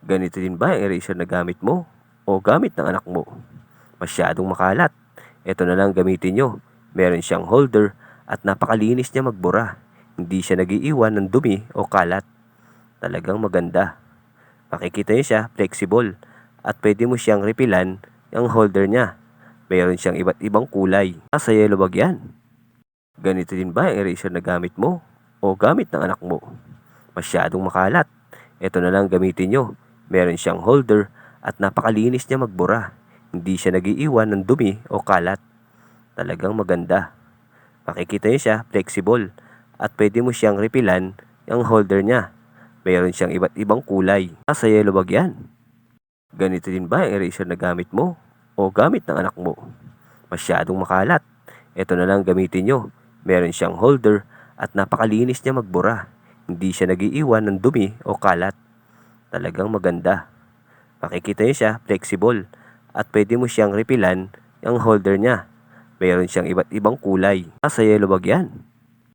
Ganito din ba ang eraser na gamit mo o gamit ng anak mo? Masyadong makalat. Ito na lang gamitin nyo. Meron siyang holder at napakalinis niya magbura. Hindi siya nagiiwan ng dumi o kalat. Talagang maganda. Makikita niyo siya, flexible. At pwede mo siyang repilan ang holder niya. Meron siyang iba't ibang kulay. Sa yellow bag yan. Ganito din ba ang eraser na gamit mo o gamit ng anak mo? Masyadong makalat. Ito na lang gamitin nyo. Meron siyang holder at napakalinis niya magbura. Hindi siya nagiiwan ng dumi o kalat. Talagang maganda. Makikita niyo siya, flexible. At pwede mo siyang repilan ang holder niya. Meron siyang iba't ibang kulay. Sa yellow bag yan. Ganito din ba ang eraser na gamit mo o gamit ng anak mo? Masyadong makalat. Ito na lang gamitin nyo. Meron siyang holder at napakalinis niya magbura. Hindi siya nagiiwan ng dumi o kalat. Talagang maganda. Makikita niyo siya, flexible. At pwede mo siyang repilan ang holder niya. Meron siyang iba't ibang kulay. Sa yellow bag yan.